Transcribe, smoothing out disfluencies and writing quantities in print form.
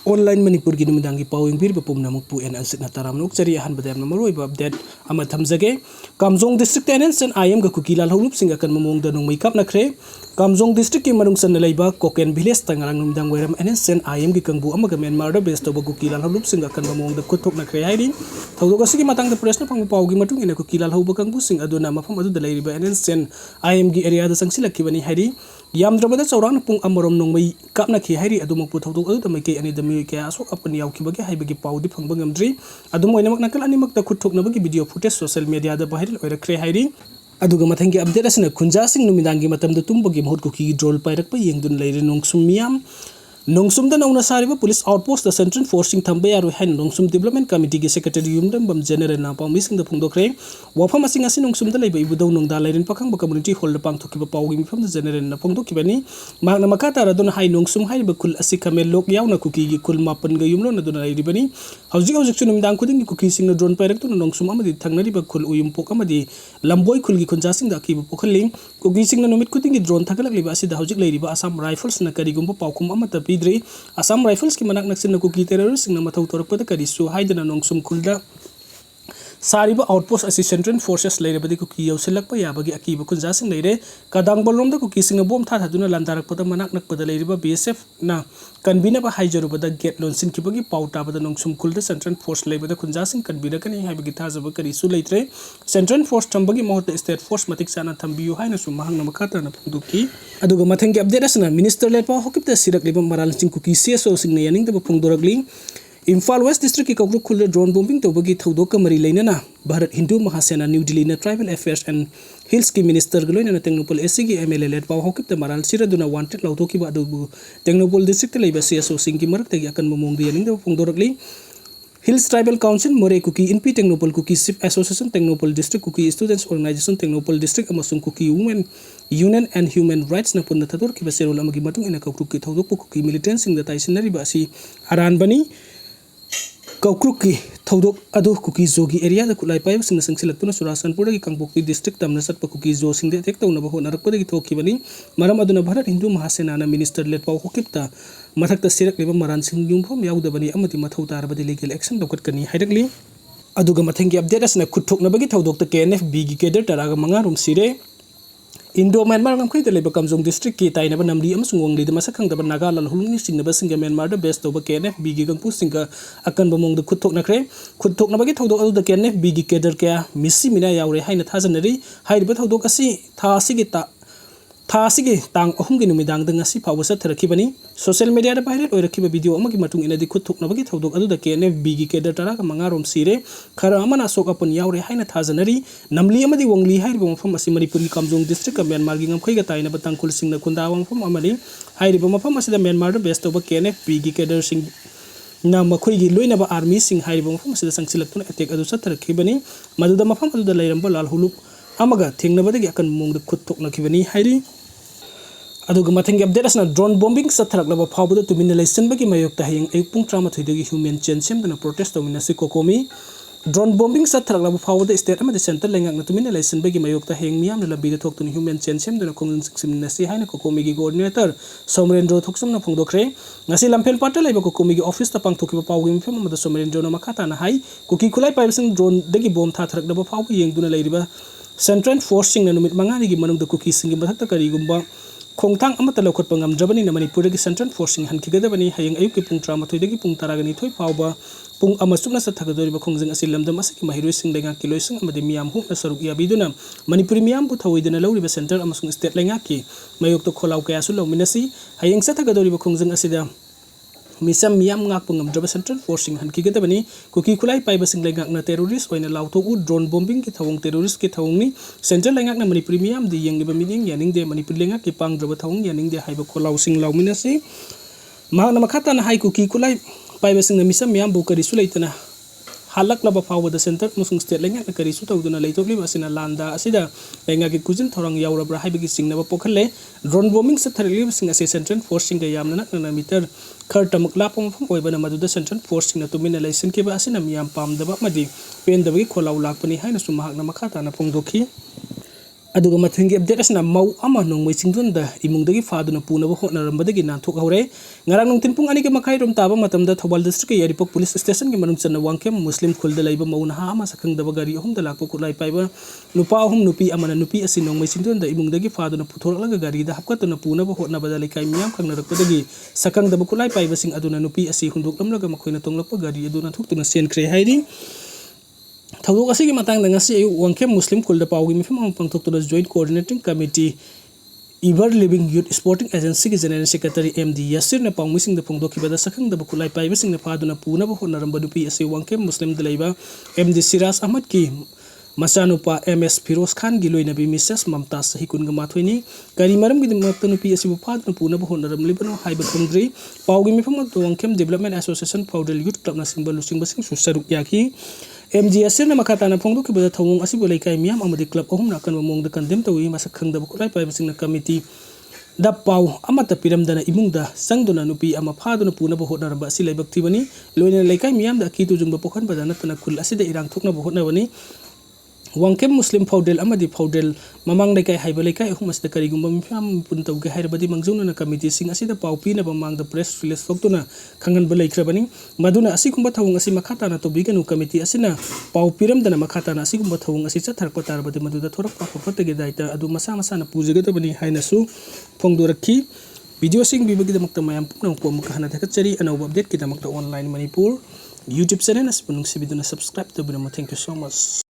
Online Manipur ki numidangi pawing bir bapum namuk pu en ansit na taram nuk cari ahan badam na maroi ba update ama thamjage Kamjong district Nscn IM ga Kukiland Paibasinga kan Nongmei Nongmei Kapnakhre Kamjong district ki manung san leiba Koken village tangarang numidang weram Nscn IM gi kangbu ama ga Myanmar da base to ba Kukiland Paibasinga kan mamong da Khutlai hairi thawdo ga sigi matang da press na pang paw gi matung ina Kukiland Paiba kangbu sing aduna mafam adu da leiriba Nscn IM gi area da sangsilak kibani hairi yamdrabada chawrang pung amarom Nongmei Kapnakhre hairi adumok pu thawdo adu da mai ke ani da mi ke asok apani yaukibagi haibagi pawdi phangba ngamdri adum oinamak nakal animak da khuthoknabagi video footage social media da viral oirakre hairi aduga mathangi update asina khunja sing numidangi matamda tumbagi mahut kuki drol pairakpa yengdun leire nongsum miyam Nongsum da nauna sariba police outpost the central forcing thamba yaru hain Nongsum development committee gi secretary yumdam bam general na pam mising da phungdokre wafam asing asi Nongsum da leiba ibudau nongda leirin pakhang ba community hall da pangthokiba pawgi mifam da general na phungdokibani magna makata radon hai Nongsum hai ba kul asi kamel lok yauna kuki gi kul mapan ga yumlo na dona leiribani hauji chunum dang kuding gi kuki sing na drone pairak tu Nongsum amadi thangnari ba kul uyum pok amadi lamboi kul gi khunja sing da ki ba pokhalling kuki sing na numit kuding gi drone thagalak liba asi da hauji leiriba Assam rifles na kari gumba pawkum amata Assam Rifles ki manak naksin na kuki terrorist na mathaw torakpada karisu haidana Nongsum kulda sariba outpost asi central forces leirabadi kuki yausilakpa yabagi akiba kunja sing leire kadang bolrom da kuki sing na bom tha thaduna landarakpada manak nakpada leiriba BSF na kanbina ba haijarubada gate launching kibagi pauta bada Nongsum kulda central force leibada kunja sing kanbina kani haibagi thajaba karisu leitre central force thambagi mahota state force matik sana thambiyu haina su mahang na makata na phungduki aduga mathangi update asna minister lepa hokipta sirak liba maral sing kuki CSO sing na yaning da phungdoragli Imphal West District ki Kauruk Khulda drone bombing tawbagi thawdok kamari leinana Bharat Hindu Mahasena New Delhi na Tribal Affairs and Hills ki minister galoina na Tengnopol SC gi MLA led paw hokip ta maral sira duna wanted lautoki ba adu Tengnopol district leiba CSO sing ki marak tagi akan momong di yaning da phungdoragli Hills Tribal Council More Kuki NP Tengnopol Kuki Sip Association Tengnopol District Kuki Students Organization Tengnopol District amasung Kuki Women Union and Human Rights na punna thadur ki basero lamagi matung ina Kauruk ki thawdok Kuki militant sing da taisinari ba si aran bani Kaukruki thawdok adu kuki zogi area da Khutlai Paibasinga sangsilaktuna Surasanpur gi Kangpokpi district tamna satpa kuki zo singde tek tawna ba honarakpa gi thokibani maram aduna Bharat Hindu Mahasena na minister let paw hokipta mathakta sirak leba maran sing yumphom yaudabani amati mathaw tarabadi legal action daukatkani hairakli aduga mathangi update asna khuthoknabagi thawdokta KNFB gi keder taraga manga rum sire Indo Myanmar ngamkhoi da leba Kamjong district ki tainaba namli amasung wangli da masakhang da naga lal hulungni singnaba singa Myanmar da best toba KNFB gi gangpu singa akan bamong da khuthoknabagi thawdok adu da KNFB gi keder kya misi mina yaure haina thajanari haiba thawdok asi Thasigi tang ahum gi numidang da ngasi phawa sathrakibani social media da viral oirakiba video amagi matung inadi khuthoknabagi thawdok adu da KNFB gi keder taraga mangarom sire khara amana sok apun yaure haina thajanari namli amadi wangli hairiba mafam asi Manipuri Kamjong district ka Myanmar gi ngamkhoi ga taina batang kul singna khunda mafam amani hairiba mafam asi da Myanmar da best of KNFB gi keder sing na makhoi gi loinaba army sing hairiba mafam asi da sangsilaktuna attack adu sathrakibani maduda mafam adu da lairamba lal huluk amaga thengnabadagi akan mong da khuthoknakibani hairi aduga mathangi update asna drone bombing satharakla phawbuda tumina lechin bagi mayokta hayeng aypung 13 dagi human chain semdana protest tawina si kokomi drone bombing satharakla phawbuda state amadi center lengak na tumina lechin bagi mayokta hayeng miyam na lambi da thoktuni human chain semdana khongjin siksimna si haina kokomi gi coordinator Somrendro thoksumna phungdokre ngasi lampel pata laiba kokomi gi office ta pangthokiba pawgi mifam amada Somrendro na makata na hai Kuki Khutlai Paibasinga drone dagi bomb thatharakla phawbu yengduna leiriba central forcing na numit mangani gi manung da kuki singi mathakta kari gumba Khongthang amata lokot pangam jabani na Manipuri gi central forcing hankigadabani hayeng ayuk ki pung 13 dagi pung 12 phawba pung amasukna sathagadori ba khongjing asi lamdam asiki mahiroi sing lenga ki loising amade miyam hu na saruk yabiduna Manipuri miyam bu thawoidana lawri ba center amasung state lenga ki mayok to kholau kaya su lawminasi hayeng sathagadori ba khongjing asida misam miyam ngak pungam draba central forcing hankigadabani Kuki Khutlai Paibasinga lengak na terrorist oina lauto u drone bombing ki thawong terrorist ki thawong ni central lengak na Manipuri miyam di yang liba meeting yaning de Manipuri lengak ki pang draba thawong yaning de haiba kholau sing lawminasi mahna makhata na hai Kuki Khutlai Paibasinga misam miyam bu kari sulaitana halak laba phawda center musung state lengak na kari su tawduna leitokli basina landa asida lengak ki kujin thorang yaurabra haibagi singnaba pokhalle drone bombing satharili singa se central forcing ga yamna na meter khartamuk lapong phom oibana maduda central forcing na tumina lechin ke ba asina miyam pamdaba madi pendabagi kholau lakpani haina su mahakna makhata na phongdokhi aduga mathengi update asna mau ama nongmei chingdunda imungdagi faduna punaba hotnarambadagi nanthok hore ngarang nungtin pung ani ke makai rom taba matamda Thobal district yaripok police station ke manung channa wangkem muslim khulda laiba mauna ha ama sakhang daba gari ahum da lakpo Khutlai Paiba nupa ahum nupi amana nupi asi nongmei chingdunda imungdagi faduna puthorlaga gari da hapkatuna punaba hotnabada laikai miyam khangnarakpadagi sakhang daba Khutlai Paibasing aduna nupi asi hundoklamlaga makhoina tonglakpa gari aduna thuktuna senkhre hairi Thawuk asigi matang ngasi ayu wangkem muslim khulda pawgi mifam am pangthoktura joint coordinating committee Ever Living Youth Sporting Agency ki General Secretary MD Yasir na pangmising da phongdokibada sakhang da Khutlai Paibasing na phaduna punaba honaramba dupi asi wangkem muslim dalaiba MD Siras Ahmad ki masanupa MS Firoz Khan gi loinabi Mrs Mamtaz Sahikun ga mathoini kari maram gi makta nupi asi phaduna punaba honaram libano haiba khongdri pawgi mifam wangkem Development Association Faudel Youth Club na singba lusing basing susaruk yaki MGS na makatana phongdu ki bada thawung asibu laikai miyam amadi club ahum na kan mong da condemn tawi masakhang da Khutlai Paibasing na committee da paw amata piramdana imungda sangduna nupi ama phaduna punaba hotnaramba asi laibak thibani loina laikai miyam da kitu jungba pokhan badana tana khul asida irang thokna hotnabani wangkem muslim faudel amadi faudel mamang laikai haiba laikai ahum asida karigumba mifam puntau ge hairabadi mangjuna na committee sing asida pawpi na bamang da press release thoktuna khangan ba laikhrabani maduna asigumba thawung asi makhata na tobiganu committee asina pawpiram dana makhata na asigumba thawung asi chatharpa tarbadi maduda thorakpa khopatege daita adu masa masa na pujagadabani hainasu phongdorakhi video sing bibagi damakta mayam pumnang po mukhana thakachari anauba update ki damakta online Manipur YouTube channel as punung sibiduna subscribe to binama. Thank you so much.